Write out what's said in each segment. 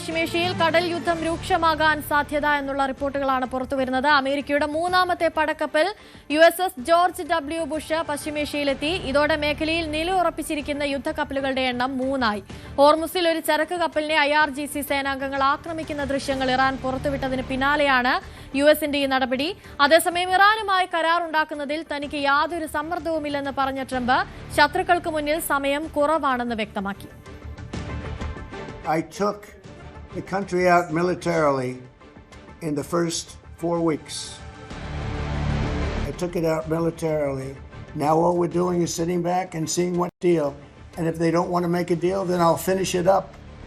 പശ്ചിമേഷ്യയിൽ കടൽ യുദ്ധം രൂക്ഷമാകാൻ സാധ്യത എന്നുള്ള റിപ്പോർട്ടുകളാണ് പുറത്തുവരുന്നത്. അമേരിക്കയുടെ മൂന്നാമത്തെ പടക്കപ്പൽ USS ജോർജ് W. ബുഷ് പശ്ചിമേഷ്യയിലെത്തി. ഇതോടെ മേഖലയിൽ നിലയുറപ്പിച്ചിരിക്കുന്ന യുദ്ധക്കപ്പലുകളുടെ എണ്ണം 3 ഹോർമുസിൽ ഒരു ചരക്ക് കപ്പലിനെ IRGC സേനാംഗങ്ങൾ ആക്രമിക്കുന്ന ദൃശ്യങ്ങൾ ഇറാൻ പുറത്തുവിട്ടതിന് പിന്നാലെയാണ് യുഎസിന്റെ ഈ നടപടി. അതേസമയം ഇറാനുമായി കരാറുണ്ടാക്കുന്നതിൽ തനിക്ക് യാതൊരു സമ്മർദ്ദവുമില്ലെന്ന് പറഞ്ഞ ട്രംപ് ശത്രുക്കൾക്ക് മുന്നിൽ സമയം കുറവാണെന്ന് വ്യക്തമാക്കി. I took the country out militarily in the first 4 weeks. I took it out militarily. Now all we're doing is sitting back and seeing what deal. And if they don't want to make a deal, then I'll finish it up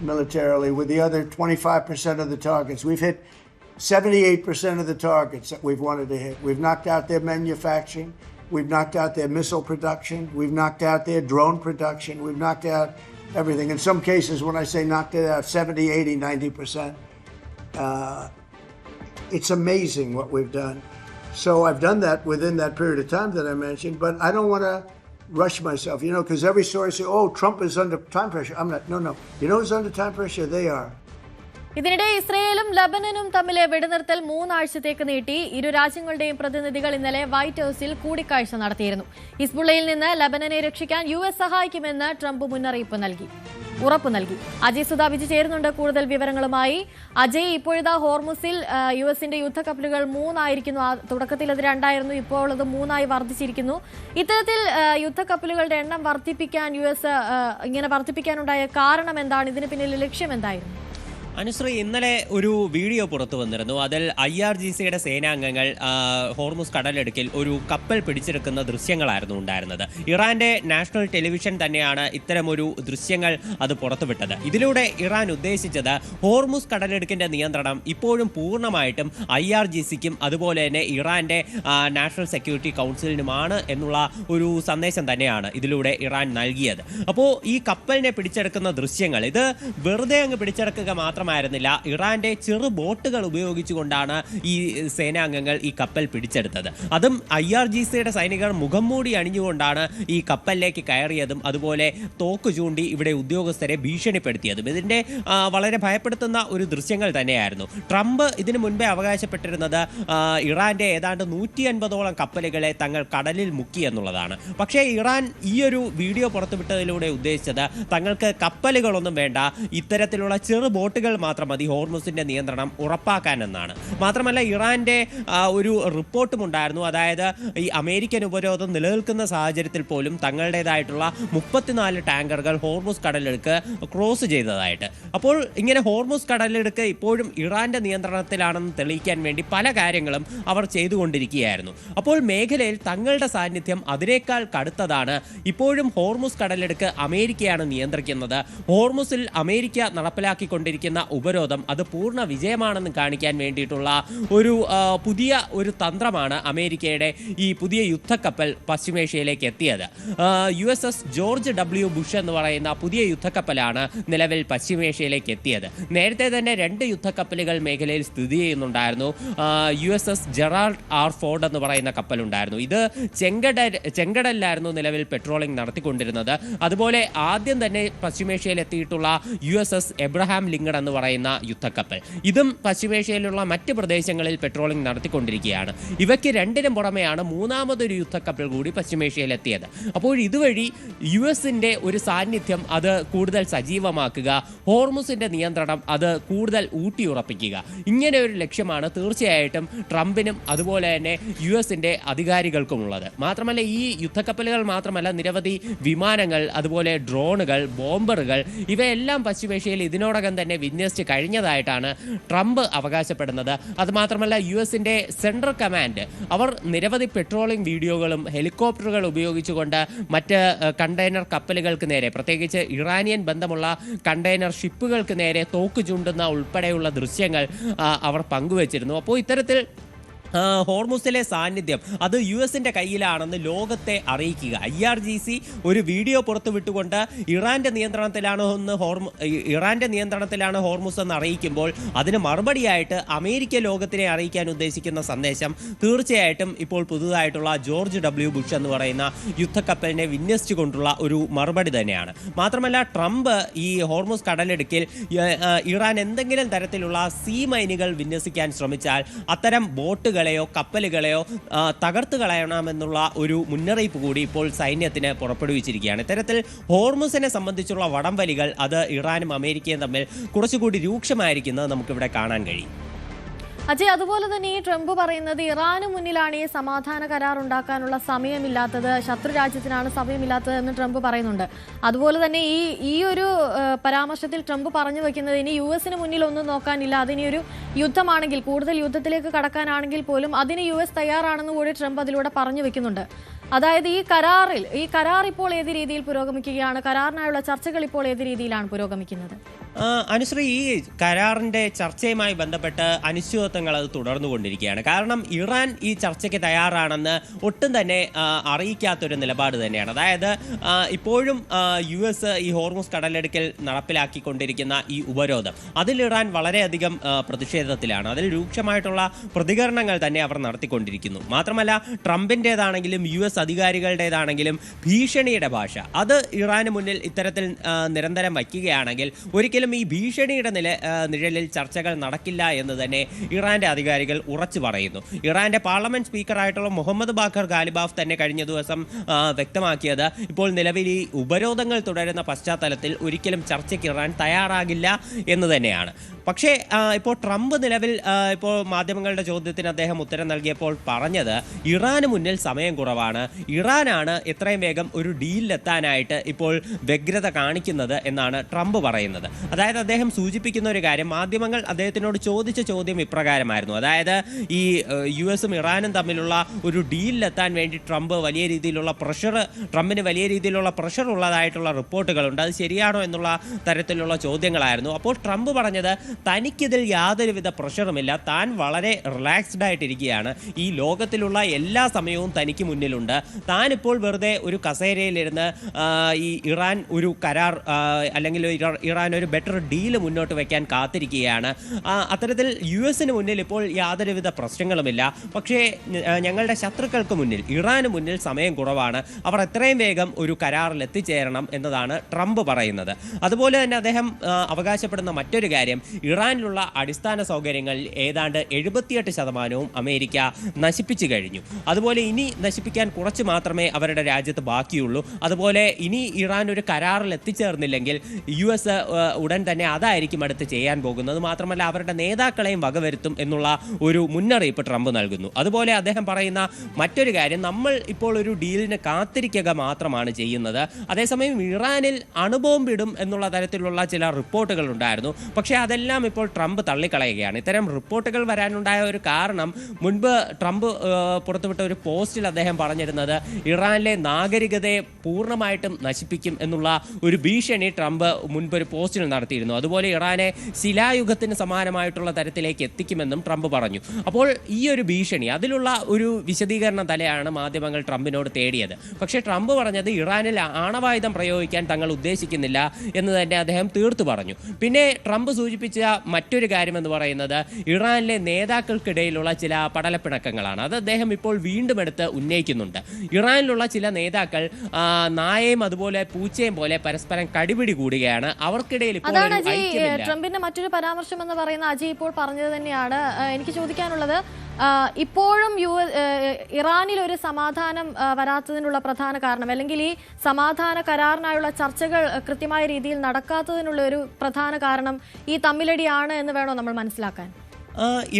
militarily with the other 25% of the targets. We've hit 78% of the targets that we've wanted to hit. We've knocked out their manufacturing. We've knocked out their missile production. We've knocked out their drone production. We've knocked out everything. In some cases, when I say knocked it out, 70, 80, 90%. It's amazing what we've done. So I've done that within that period of time that I mentioned, but I don't want to rush myself, because every story says, oh, Trump is under time pressure. I'm not, no. You know who's under time pressure? They are. ഇതിനിടെ ഇസ്രയേലും ലബനനും തമ്മിലെ വെടിനിർത്തൽ 3 ആഴ്ചത്തേക്ക് നീട്ടി. ഇരു രാജ്യങ്ങളുടെയും പ്രതിനിധികൾ ഇന്നലെ white ഹൌസിൽ കൂടിക്കാഴ്ച നടത്തിയിരുന്നു. ഹിസ്ബുള്ളയിൽ നിന്ന് ലബനനെ രക്ഷിക്കാൻ US സഹായിക്കുമെന്ന് ട്രംപ് ഉറപ്പു നൽകി. അജയ് സുധാബിജി ചേരുന്നുണ്ട് കൂടുതൽ വിവരങ്ങളുമായി. അജയ്, ഇപ്പോഴിതാ ഹോർമുസിൽ USന്റെ യുദ്ധക്കപ്പലുകൾ 3 ആയിരിക്കുന്നു. തുടക്കത്തിൽ അത് 2 ആയിരുന്നു, ഇപ്പോൾ അത് 3 വർദ്ധിച്ചിരിക്കുന്നു. ഇത്തരത്തിൽ യുദ്ധക്കപ്പലുകളുടെ എണ്ണം വർദ്ധിപ്പിക്കാൻ US ഇങ്ങനെ വർദ്ധിപ്പിക്കാനുണ്ടായ കാരണം എന്താണ്? ഇതിന് പിന്നിലെ ലക്ഷ്യം എന്തായിരുന്നു? അനുശ്രീ, ഇന്നലെ ഒരു വീഡിയോ പുറത്തു വന്നിരുന്നു. അതിൽ IRGCയുടെ സേനാംഗങ്ങൾ ഹോർമുസ് കടലിടുക്കിൽ ഒരു കപ്പൽ പിടിച്ചെടുക്കുന്ന ദൃശ്യങ്ങളായിരുന്നു ഉണ്ടായിരുന്നത്. ഇറാന്റെ നാഷണൽ ടെലിവിഷൻ തന്നെയാണ് ഇത്തരമൊരു ദൃശ്യങ്ങൾ അത് പുറത്തുവിട്ടത്. ഇതിലൂടെ ഇറാൻ ഉദ്ദേശിച്ചത് ഹോർമുസ് കടലിടുക്കിന്റെ നിയന്ത്രണം ഇപ്പോഴും പൂർണ്ണമായിട്ടും IRGCക്കും അതുപോലെ തന്നെ ഇറാന്റെ നാഷണൽ സെക്യൂരിറ്റി കൗൺസിലിനുമാണ് എന്നുള്ള ഒരു സന്ദേശം തന്നെയാണ് ഇതിലൂടെ ഇറാൻ നൽകിയത്. അപ്പോൾ ഈ കപ്പലിനെ പിടിച്ചെടുക്കുന്ന ദൃശ്യങ്ങൾ ഇത് വെറുതെ അങ്ങ് പിടിച്ചെടുക്കുക മാത്രമായിരുന്നില്ല. ഇറാന്റെ ചെറു ബോട്ടുകൾ ഉപയോഗിച്ചുകൊണ്ടാണ് ഈ സേനാംഗങ്ങൾ ഈ കപ്പൽ പിടിച്ചെടുത്തത്. അതും IRGCയുടെ സൈനികർ മുഖം മൂടി അണിഞ്ഞുകൊണ്ടാണ് ഈ കപ്പലിലേക്ക് കയറിയതും അതുപോലെ തോക്ക് ചൂണ്ടി ഇവിടെ ഉദ്യോഗസ്ഥരെ ഭീഷണിപ്പെടുത്തിയതും. ഇതിന്റെ വളരെ ഭയപ്പെടുത്തുന്ന ഒരു ദൃശ്യങ്ങൾ തന്നെയായിരുന്നു. ട്രംപ് ഇതിനു മുൻപേ അവകാശപ്പെട്ടിരുന്നത് ഇറാന്റെ ഏതാണ്ട് 150ഓളം കപ്പലുകളെ തങ്ങൾ കടലിൽ മുക്കി എന്നുള്ളതാണ്. പക്ഷേ ഇറാൻ ഈ ഒരു വീഡിയോ പുറത്തുവിട്ടതിലൂടെ ഉദ്ദേശിച്ചത് തങ്ങൾക്ക് കപ്പലുകളൊന്നും വേണ്ട, ഇത്തരത്തിലുള്ള ചെറു ബോട്ടുകൾ മാത്രം മതി ഹോർമുസിന്റെ നിയന്ത്രണം ഉറപ്പാക്കാനെന്നാണ്. മാത്രമല്ല ഇറാന്റെ ഒരു റിപ്പോർട്ടും ഉണ്ടായിരുന്നു. അതായത് ഈ അമേരിക്കൻ ഉപരോധം നിലനിൽക്കുന്ന സാഹചര്യത്തിൽ പോലും തങ്ങളുടേതായിട്ടുള്ള 34 ടാങ്കറുകൾ ഹോർമുസ് കടലിടുക്ക് ക്രോസ് ചെയ്തതായിട്ട്. അപ്പോൾ ഇങ്ങനെ ഹോർമുസ് കടലിടുക്ക് ഇപ്പോഴും ഇറാന്റെ നിയന്ത്രണത്തിലാണെന്ന് തെളിയിക്കാൻ വേണ്ടി പല കാര്യങ്ങളും അവർ ചെയ്തുകൊണ്ടിരിക്കുകയായിരുന്നു. അപ്പോൾ മേഖലയിൽ തങ്ങളുടെ സാന്നിധ്യം അതിനേക്കാൾ കടുത്തതാണ്. ഇപ്പോഴും ഹോർമുസ് കടലിടുക്ക് അമേരിക്കയാണ് നിയന്ത്രിക്കുന്നത്. ഹോർമുസിൽ അമേരിക്ക നടപ്പിലാക്കിക്കൊണ്ടിരിക്കുന്ന ഉപരോധം അത് പൂർണ്ണ വിജയമാണെന്ന് കാണിക്കാൻ വേണ്ടിയിട്ടുള്ള പുതിയ ഒരു തന്ത്രമാണ് അമേരിക്കയുടെ ഈ പുതിയ യുദ്ധക്കപ്പൽ പശ്ചിമേഷ്യയിലേക്ക് എത്തിയത്. USS George W. ബുഷ് എന്ന് പറയുന്ന പുതിയ യുദ്ധക്കപ്പലാണ് നിലവിൽ പശ്ചിമേഷ്യയിലേക്ക് എത്തിയത്. നേരത്തെ തന്നെ 2 യുദ്ധക്കപ്പലുകൾ മേഖലയിൽ സ്ഥിതി ചെയ്യുന്നുണ്ടായിരുന്നു. USS Gerald R. ഫോർഡ് എന്ന് പറയുന്ന കപ്പലുണ്ടായിരുന്നു. ഇത് ചെങ്കടലിലായിരുന്നു നിലവിൽ പെട്രോളിംഗ് നടത്തിക്കൊണ്ടിരുന്നത്. അതുപോലെ ആദ്യം തന്നെ പശ്ചിമേഷ്യയിൽ എത്തിയിട്ടുള്ള USS എബ്രഹാം ലിങ്കൺ എന്ന് പറയുന്ന യുദ്ധക്കപ്പൽ, ഇതും പശ്ചിമേഷ്യയിലുള്ള മറ്റ് പ്രദേശങ്ങളിൽ പെട്രോളിംഗ് നടത്തിക്കൊണ്ടിരിക്കുകയാണ്. ഇവയ്ക്ക് 2നും പുറമെയാണ് 3ാമതൊരു യുദ്ധക്കപ്പൽ കൂടി പശ്ചിമേഷ്യയിൽ എത്തിയത്. അപ്പോൾ ഇതുവഴി USന്റെ ഒരു സാന്നിധ്യം അത് കൂടുതൽ സജീവമാക്കുക, ഹോർമുസിന്റെ നിയന്ത്രണം അത് കൂടുതൽ ഊട്ടിയുറപ്പിക്കുക, ഇങ്ങനെ ഒരു ലക്ഷ്യമാണ് തീർച്ചയായിട്ടും ട്രംപിനും അതുപോലെ തന്നെ USന്റെ അധികാരികൾക്കുമുള്ളത്. മാത്രമല്ല ഈ യുദ്ധക്കപ്പലുകൾ മാത്രമല്ല, നിരവധി വിമാനങ്ങൾ, അതുപോലെ ഡ്രോണുകൾ, ബോംബറുകൾ ഇവയെല്ലാം പശ്ചിമേഷ്യയിൽ ഇതിനോടകം തന്നെ വിന്യസിച്ച് കഴിഞ്ഞതായിട്ടാണ് ട്രംപ് അവകാശപ്പെടുന്നത്. അതുമാത്രമല്ല USന്റെ സെൻട്രൽ കമാൻഡ് അവർ നിരവധി പെട്രോളിംഗ് വീഡിയോകളും ഹെലികോപ്റ്ററുകൾ ഉപയോഗിച്ചുകൊണ്ട് മറ്റ് കണ്ടെയ്നർ കപ്പലുകൾക്ക് നേരെ, പ്രത്യേകിച്ച് ഇറാനിയൻ ബന്ധമുള്ള കണ്ടെയ്നർ ഷിപ്പുകൾക്ക് നേരെ തോക്ക് ചൂണ്ടുന്ന ഉൾപ്പെടെയുള്ള ദൃശ്യങ്ങൾ അവർ പങ്കുവച്ചിരുന്നു. അപ്പോൾ ഇത്തരത്തിൽ ഹോർമുസിലെ സാന്നിധ്യം അത് US-ന്റെ കയ്യിലാണെന്ന് ലോകത്തെ അറിയിക്കുക. IRGC ഒരു വീഡിയോ പുറത്തുവിട്ടുകൊണ്ട് ഇറാന്റെ നിയന്ത്രണത്തിലാണ് ഹോർമുസ് എന്ന് അറിയിക്കുമ്പോൾ അതിന് മറുപടിയായിട്ട് അമേരിക്ക ലോകത്തിനെ അറിയിക്കാൻ ഉദ്ദേശിക്കുന്ന സന്ദേശം തീർച്ചയായിട്ടും ഇപ്പോൾ പുതുതായിട്ടുള്ള ജോർജ് W. ബുഷ് എന്ന് പറയുന്ന യുദ്ധക്കപ്പലിനെ വിന്യസിച്ചുകൊണ്ടുള്ള ഒരു മറുപടി തന്നെയാണ്. മാത്രമല്ല ട്രംപ് ഈ ഹോർമുസ് കടലിടുക്കിൽ ഇറാൻ എന്തെങ്കിലും തരത്തിലുള്ള സീ മൈനുകൾ വിന്യസിക്കാൻ ശ്രമിച്ചാൽ അത്തരം ബോട്ടുകളെയോ കപ്പലുകളെയോ തകർത്ത് കളയണമെന്നുള്ള ഒരു മുന്നറിയിപ്പ് കൂടി ഇപ്പോൾ സൈന്യത്തിന് പുറപ്പെടുവിച്ചിരിക്കുകയാണ്. ഇത്തരത്തിൽ ഹോർമുസിനെ സംബന്ധിച്ചുള്ള വടംവലികൾ അത് ഇറാനും അമേരിക്കയും തമ്മിൽ കുറച്ചുകൂടി രൂക്ഷമായിരിക്കുന്നത് നമുക്കിവിടെ കാണാൻ കഴിയും. അജയ്, അതുപോലെ തന്നെ ഈ ട്രംപ് പറയുന്നത് ഇറാന് മുന്നിലാണ് ഈ സമാധാന കരാർ ഉണ്ടാക്കാനുള്ള സമയമില്ലാത്തത്, ശത്രു രാജ്യത്തിനാണ് സമയമില്ലാത്തത് എന്ന് ട്രംപ് പറയുന്നുണ്ട്. അതുപോലെ തന്നെ ഈ ഒരു പരാമർശത്തിൽ ട്രംപ് പറഞ്ഞു വെക്കുന്നത് ഇനി US-ന് മുന്നിൽ ഒന്നും നോക്കാനില്ല, അതിനി ഒരു യുദ്ധമാണെങ്കിൽ, കൂടുതൽ യുദ്ധത്തിലേക്ക് കടക്കാനാണെങ്കിൽ പോലും അതിന് US തയ്യാറാണെന്ന് കൂടി ട്രംപ് അതിലൂടെ പറഞ്ഞു വെക്കുന്നുണ്ട്. അതായത് ഈ കരാർ ഇപ്പോൾ ഏത് രീതിയിൽ പുരോഗമിക്കുകയാണ്, കരാറിനായുള്ള ചർച്ചകൾ ഇപ്പോൾ ഏത് രീതിയിലാണ് പുരോഗമിക്കുന്നത്? അനുശ്രീ, ഈ കരാറിന്റെ ചർച്ചയുമായി ബന്ധപ്പെട്ട് അനിശ്ചിതത്വങ്ങൾ അത് തുടർന്നുകൊണ്ടിരിക്കുകയാണ്. കാരണം ഇറാൻ ഈ ചർച്ചയ്ക്ക് തയ്യാറാണെന്ന് ഒട്ടും തന്നെ അറിയിക്കാത്തൊരു നിലപാട് തന്നെയാണ്. അതായത് ഇപ്പോഴും US ഈ ഹോർമുസ് കടലെടുക്കൽ നടപ്പിലാക്കിക്കൊണ്ടിരിക്കുന്ന ഈ ഉപരോധം അതിൽ ഇറാൻ വളരെയധികം പ്രതിഷേധത്തിലാണ്. അതിൽ രൂക്ഷമായിട്ടുള്ള പ്രതികരണങ്ങൾ തന്നെ അവർ നടത്തിക്കൊണ്ടിരിക്കുന്നു. മാത്രമല്ല ട്രംപിൻ്റെതാണെങ്കിലും US അധികാരികളുടേതാണെങ്കിലും ഭീഷണിയുടെ ഭാഷ അത് ഇറാന് മുന്നിൽ ഇത്തരത്തിൽ നിരന്തരം വയ്ക്കുകയാണെങ്കിൽ ഒരിക്കലും ഈ ഭീഷണിയുടെ നിഴലിൽ ചർച്ചകൾ നടക്കില്ല എന്ന് തന്നെ ഇറാന്റെ അധികാരികൾ ഉറച്ചു പറയുന്നു. ഇറാന്റെ പാർലമെന്റ് സ്പീക്കറായിട്ടുള്ള മുഹമ്മദ് ബാഖർ ഗാലിബാഫ് തന്നെ കഴിഞ്ഞ ദിവസം വ്യക്തമാക്കിയത് ഇപ്പോൾ നിലവിൽ ഈ ഉപരോധങ്ങൾ തുടരുന്ന പശ്ചാത്തലത്തിൽ ഒരിക്കലും ചർച്ചയ്ക്ക് ഇറാൻ തയ്യാറാകില്ല എന്ന് തന്നെയാണ്. പക്ഷേ ഇപ്പോൾ ട്രംപ് നിലവിൽ ഇപ്പോൾ മാധ്യമങ്ങളുടെ ചോദ്യത്തിന് അദ്ദേഹം ഉത്തരം നൽകിയപ്പോൾ പറഞ്ഞത് ഇറാന് മുന്നിൽ സമയം കുറവാണ്, ഇറാനാണ് എത്രയും വേഗം ഒരു ഡീലിലെത്താനായിട്ട് ഇപ്പോൾ വ്യഗ്രത കാണിക്കുന്നത് എന്നാണ് ട്രംപ് പറയുന്നത്. അതായത് അദ്ദേഹം സൂചിപ്പിക്കുന്ന ഒരു കാര്യം, മാധ്യമങ്ങൾ അദ്ദേഹത്തിനോട് ചോദിച്ച ചോദ്യം ഇപ്രകാരമായിരുന്നു. അതായത് ഈ US-ഉം ഇറാനും തമ്മിലുള്ള ഒരു ഡീലിലെത്താൻ വേണ്ടി ട്രംപിന് വലിയ രീതിയിലുള്ള പ്രഷർ ഉള്ളതായിട്ടുള്ള റിപ്പോർട്ടുകളുണ്ട്, അത് ശരിയാണോ എന്നുള്ള തരത്തിലുള്ള ചോദ്യങ്ങളായിരുന്നു. അപ്പോൾ ട്രംപ് പറഞ്ഞത് തനിക്കിതിൽ യാതൊരുവിധ പ്രഷറുമില്ല, താൻ വളരെ റിലാക്സ്ഡ് ആയിട്ടിരിക്കുകയാണ്, ഈ ലോകത്തിലുള്ള എല്ലാ സമയവും തനിക്ക് മുന്നിലുണ്ട്, താനിപ്പോൾ വെറുതെ ഒരു കസേരയിലിരുന്ന് ഈ ഇറാൻ ഒരു കരാർ അല്ലെങ്കിൽ ഇറാൻ ഒരു ബെറ്റർ ഡീല് മുന്നോട്ട് വയ്ക്കാൻ കാത്തിരിക്കുകയാണ്. അത്തരത്തിൽ US-ന് മുന്നിൽ ഇപ്പോൾ യാതൊരുവിധ പ്രശ്നങ്ങളുമില്ല. പക്ഷേ ഞങ്ങളുടെ ശത്രുക്കൾക്ക് മുന്നിൽ, ഇറാന് മുന്നിൽ സമയം കുറവാണ്, അവർ എത്രയും വേഗം ഒരു കരാറിൽ എത്തിച്ചേരണം എന്നതാണ് ട്രംപ് പറയുന്നത്. അതുപോലെ തന്നെ അദ്ദേഹം അവകാശപ്പെടുന്ന മറ്റൊരു കാര്യം, ഇറാനിലുള്ള അടിസ്ഥാന സൗകര്യങ്ങൾ ഏതാണ്ട് 78% അമേരിക്ക നശിപ്പിച്ചു കഴിഞ്ഞു. അതുപോലെ ഇനി നശിപ്പിക്കാൻ കുറച്ച് മാത്രമേ അവരുടെ രാജ്യത്ത് ബാക്കിയുള്ളൂ. അതുപോലെ ഇനി ഇറാൻ ഒരു കരാറിൽ എത്തിച്ചേർന്നില്ലെങ്കിൽ US ഉടൻ തന്നെ അതായിരിക്കും അടുത്ത് ചെയ്യാൻ പോകുന്നത്. മാത്രമല്ല അവരുടെ നേതാക്കളെയും വകവരുത്തും എന്നുള്ള ഒരു മുന്നറിയിപ്പ് ട്രംപ് നൽകുന്നു. അതുപോലെ അദ്ദേഹം പറയുന്ന മറ്റൊരു കാര്യം, നമ്മൾ ഇപ്പോൾ ഒരു ഡീലിന് കാത്തിരിക്കുക മാത്രമാണ് ചെയ്യുന്നത്, അതേസമയം ഇറാനിൽ അണുബോംബിടും എന്നുള്ള തരത്തിലുള്ള ചില റിപ്പോർട്ടുകൾ ഉണ്ടായിരുന്നു. പക്ഷേ അതെല്ലാം ഇപ്പോൾ ട്രംപ് തള്ളിക്കളയുകയാണ്. ഇത്തരം റിപ്പോർട്ടുകൾ വരാനുണ്ടായ ഒരു കാരണം, മുൻപ് ട്രംപ് പുറത്തുവിട്ട ഒരു പോസ്റ്റിൽ അദ്ദേഹം പറഞ്ഞിരുന്നത് ഇറാനിലെ നാഗരികതയെ പൂർണ്ണമായിട്ടും നശിപ്പിക്കും എന്നുള്ള ഒരു ഭീഷണി ട്രംപ് മുൻപൊരു പോസ്റ്റിൽ നടത്തിയിരുന്നു. അതുപോലെ ഇറാനെ ശിലായുഗത്തിന് സമാനമായിട്ടുള്ള തരത്തിലേക്ക് എത്തിക്കുമെന്നും ട്രംപ് പറഞ്ഞു. അപ്പോൾ ഈ ഒരു ഭീഷണി, അതിലുള്ള ഒരു വിശദീകരണം തന്നെയാണ് മാധ്യമങ്ങൾ ട്രംപിനോട് തേടിയത്. പക്ഷേ ട്രംപ് പറഞ്ഞത് ഇറാനിൽ ആണവായുധം പ്രയോഗിക്കാൻ തങ്ങൾ ഉദ്ദേശിക്കുന്നില്ല എന്ന് തന്നെ അദ്ദേഹം തീർത്തു പറഞ്ഞു. പിന്നെ ട്രംപ് സൂചിപ്പിച്ച മറ്റൊരു കാര്യം എന്ന് പറയുന്നത് ഇറാനിലെ നേതാക്കൾക്കിടയിലുള്ള ചില പടലപ്പിണക്കങ്ങളാണ്. അത് അദ്ദേഹം ഇപ്പോൾ വീണ്ടും എടുത്ത് ഉന്നയിക്കുന്നുണ്ട്. ഇറാനിലുള്ള ചില നേതാക്കൾ നായയും അതുപോലെ പൂച്ചയും പോലെ പരസ്പരം കടിപിടി കൂടുകയാണ്, അവർക്കിടയിൽ ട്രംപിന്റെ മറ്റൊരു പരാമർശം എന്ന് പറയുന്ന അജയ് ഇപ്പോൾ പറഞ്ഞത് തന്നെയാണ് എനിക്ക് ചോദിക്കാനുള്ളത്. ഇപ്പോഴും ഇറാനിൽ ഒരു സമാധാനം വരാത്തതിനുള്ള പ്രധാന കാരണം, അല്ലെങ്കിൽ ഈ സമാധാന കരാറിനായുള്ള ചർച്ചകൾ കൃത്യമായ രീതിയിൽ നടക്കാത്തതിനുള്ള ഒരു പ്രധാന കാരണം ഈ തമ്മിലടിയാണ് എന്ന് വേണോ നമ്മൾ മനസ്സിലാക്കാൻ?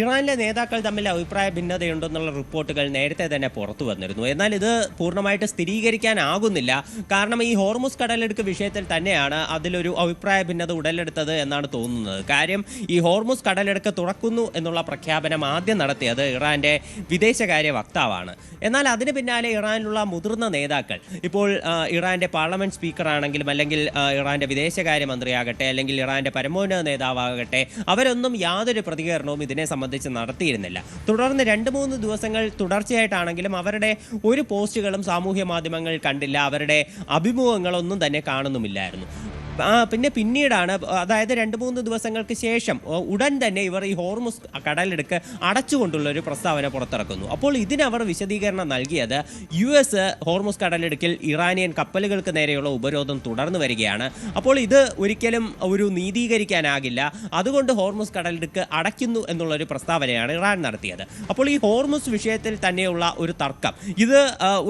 ഇറാനിലെ നേതാക്കൾ തമ്മിൽ അഭിപ്രായ ഭിന്നതയുണ്ടെന്നുള്ള റിപ്പോർട്ടുകൾ നേരത്തെ തന്നെ പുറത്തു വന്നിരുന്നു. എന്നാൽ ഇത് പൂർണ്ണമായിട്ട് സ്ഥിരീകരിക്കാനാകുന്നില്ല. കാരണം ഈ ഹോർമുസ് കടലെടുക്ക് വിഷയത്തിൽ തന്നെയാണ് അതിലൊരു അഭിപ്രായ ഭിന്നത ഉടലെടുത്തത് എന്നാണ് തോന്നുന്നത്. കാര്യം ഈ ഹോർമുസ് കടലെടുക്ക് തുറക്കുന്നു എന്നുള്ള പ്രഖ്യാപനം ആദ്യം നടത്തിയത് ഇറാന്റെ വിദേശകാര്യ വക്താവാണ്. എന്നാൽ അതിന് പിന്നാലെ ഇറാനിലുള്ള മുതിർന്ന നേതാക്കൾ, ഇപ്പോൾ ഇറാന്റെ പാർലമെന്റ് സ്പീക്കറാണെങ്കിലും അല്ലെങ്കിൽ ഇറാന്റെ വിദേശകാര്യമന്ത്രിയാകട്ടെ അല്ലെങ്കിൽ ഇറാന്റെ പരമോന്നത നേതാവാകട്ടെ, അവരൊന്നും യാതൊരു പ്രതികരണവും പ്രസ്താവനകളൊന്നും ഇതിനെ സംബന്ധിച്ച് നടത്തിയിരുന്നില്ല. തുടർന്ന് 2-3 ദിവസങ്ങൾ തുടർച്ചയായിട്ടാണെങ്കിലും അവരുടെ ഒരു പോസ്റ്റുകളും സാമൂഹ്യ മാധ്യമങ്ങൾ കണ്ടില്ല, അവരുടെ അഭിമുഖങ്ങളൊന്നും തന്നെ കാണുന്നുമില്ലായിരുന്നു. പിന്നീടാണ്, അതായത് 2-3 ദിവസങ്ങൾക്ക് ശേഷം ഉടൻ തന്നെ ഇവർ ഈ ഹോർമുസ് കടലിടുക്ക് അടച്ചുകൊണ്ടുള്ള ഒരു പ്രസ്താവന പുറത്തിറക്കുന്നു. അപ്പോൾ ഇതിനവർ വിശദീകരണം നൽകിയത് US ഹോർമുസ് കടലിടുക്കിൽ ഇറാനിയൻ കപ്പലുകൾക്ക് നേരെയുള്ള ഉപരോധം തുടർന്നു വരികയാണ്. അപ്പോൾ ഇത് ഒരിക്കലും ഒരു നീതീകരിക്കാനാകില്ല, അതുകൊണ്ട് ഹോർമുസ് കടലിടുക്ക് അടയ്ക്കുന്നു എന്നുള്ളൊരു പ്രസ്താവനയാണ് ഇറാൻ നടത്തിയത്. അപ്പോൾ ഈ ഹോർമുസ് വിഷയത്തിൽ തന്നെയുള്ള ഒരു തർക്കം, ഇത്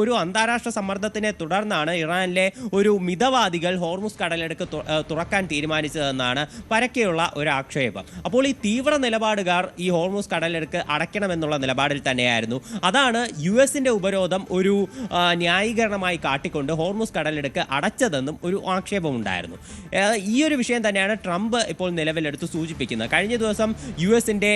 ഒരു അന്താരാഷ്ട്ര സമ്മർദ്ദത്തിനെ തുടർന്നാണ് ഇറാനിലെ ഒരു മിതവാദികൾ ഹോർമുസ് കടലിടുക്ക് തുറക്കാൻ തീരുമാനിച്ചതെന്നാണ് പരക്കെയുള്ള ഒരു ആക്ഷേപം. അപ്പോൾ ഈ തീവ്ര നിലപാടുകാർ ഈ ഹോർമുസ് കടലിടുക്ക് അടയ്ക്കണമെന്നുള്ള നിലപാടിൽ തന്നെയായിരുന്നു. അതാണ് US-ന്റെ ഉപരോധം ഒരു ന്യായീകരണമായി കാട്ടിക്കൊണ്ട് ഹോർമുസ് കടലിടുക്ക് അടച്ചതെന്നും ഒരു ആക്ഷേപമുണ്ടായിരുന്നു. ഈ ഒരു വിഷയം തന്നെയാണ് ട്രംപ് ഇപ്പോൾ നിലവിലെടുത്ത് സൂചിപ്പിക്കുന്നത്. കഴിഞ്ഞ ദിവസം US-ന്റെ